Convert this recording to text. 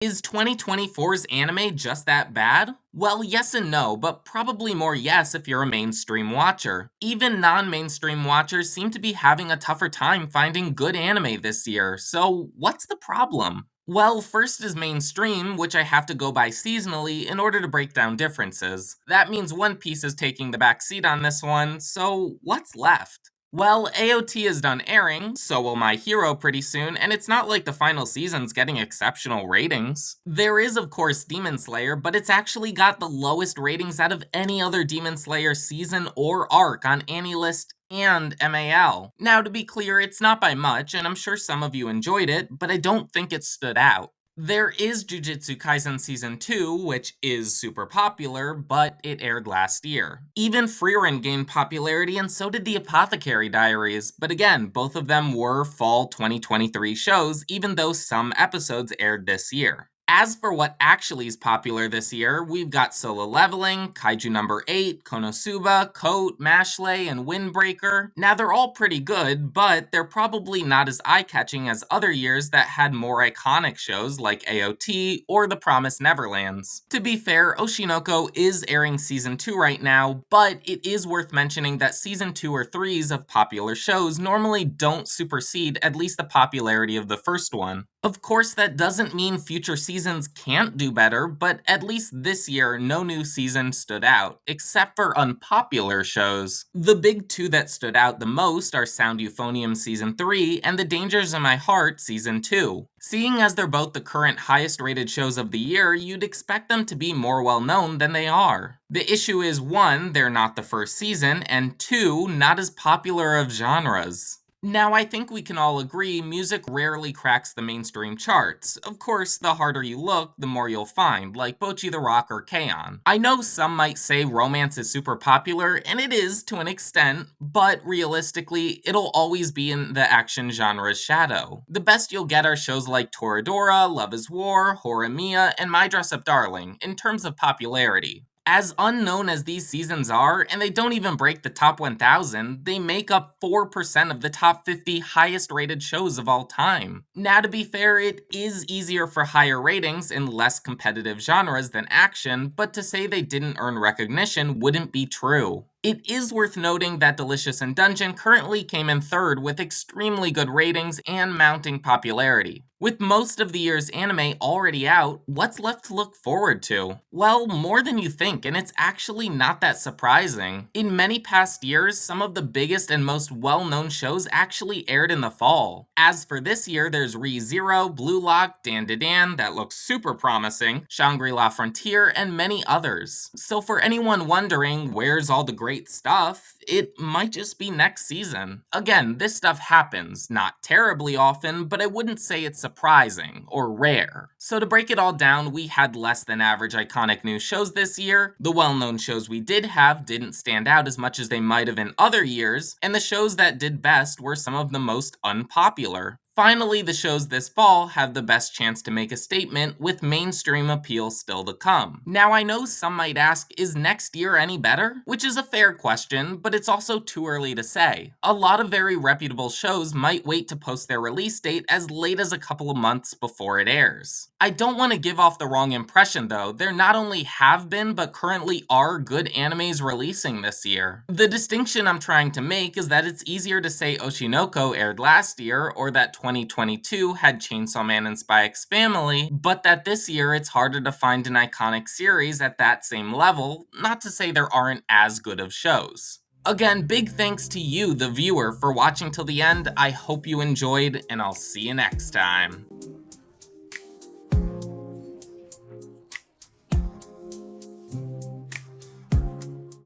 Is 2024's anime just that bad? Well, yes and no, but probably more yes if you're a mainstream watcher. Even non-mainstream watchers seem to be having a tougher time finding good anime this year, so what's the problem? Well, first is mainstream, which I have to go by seasonally in order to break down differences. That means One Piece is taking the back seat on this one, so what's left? Well, AOT is done airing, so will My Hero pretty soon, and it's not like the final season's getting exceptional ratings. There is, of course, Demon Slayer, but it's actually got the lowest ratings out of any other Demon Slayer season or arc on AniList and MAL. Now, to be clear, it's not by much, and I'm sure some of you enjoyed it, but I don't think it stood out. There is Jujutsu Kaisen Season 2, which is super popular, but it aired last year. Even Frieren gained popularity, and so did the Apothecary Diaries, but again, both of them were fall 2023 shows, even though some episodes aired this year. As for what actually is popular this year, we've got Solo Leveling, Kaiju Number 8, Konosuba, Coat, Mashley, and Windbreaker. Now they're all pretty good, but they're probably not as eye-catching as other years that had more iconic shows like AOT or The Promised Neverlands. To be fair, Oshinoko is airing Season 2 right now, but it is worth mentioning that Season 2 or 3s of popular shows normally don't supersede at least the popularity of the first one. Of course, that doesn't mean future seasons can't do better, but at least this year, no new season stood out, except for unpopular shows. The big two that stood out the most are Sound Euphonium Season 3 and The Dangers in My Heart Season 2. Seeing as they're both the current highest rated shows of the year, you'd expect them to be more well known than they are. The issue is 1, they're not the first season, and 2, not as popular of genres. Now, I think we can all agree music rarely cracks the mainstream charts. Of course, the harder you look, the more you'll find, like Bocchi the Rock or K-On! I know some might say romance is super popular, and it is to an extent, but realistically, it'll always be in the action genre's shadow. The best you'll get are shows like Toradora, Love is War, Horimiya, and My Dress Up Darling, in terms of popularity. As unknown as these seasons are, and they don't even break the top 1,000, they make up 4% of the top 50 highest rated shows of all time. Now, to be fair, it is easier for higher ratings in less competitive genres than action, but to say they didn't earn recognition wouldn't be true. It is worth noting that Delicious in Dungeon currently came in third with extremely good ratings and mounting popularity. With most of the year's anime already out, what's left to look forward to? Well, more than you think, and it's actually not that surprising. In many past years, some of the biggest and most well-known shows actually aired in the fall. As for this year, there's Re:Zero, Blue Lock, Dan Da Dan, that looks super promising, Shangri-La Frontier, and many others. So for anyone wondering where's all the great stuff, it might just be next season. Again, this stuff happens, not terribly often, but I wouldn't say it's surprising or rare. So to break it all down, we had less than average iconic new shows this year, the well-known shows we did have didn't stand out as much as they might have in other years, and the shows that did best were some of the most unpopular. Finally, the shows this fall have the best chance to make a statement with mainstream appeal still to come. Now, I know some might ask, is next year any better? Which is a fair question, but it's also too early to say. A lot of very reputable shows might wait to post their release date as late as a couple of months before it airs. I don't want to give off the wrong impression though, there not only have been but currently are good animes releasing this year. The distinction I'm trying to make is that it's easier to say Oshinoko aired last year or that 2022 had Chainsaw Man and Spy X Family, but that this year it's harder to find an iconic series at that same level, not to say there aren't as good of shows. Again, big thanks to you, the viewer, for watching till the end. I hope you enjoyed, and I'll see you next time.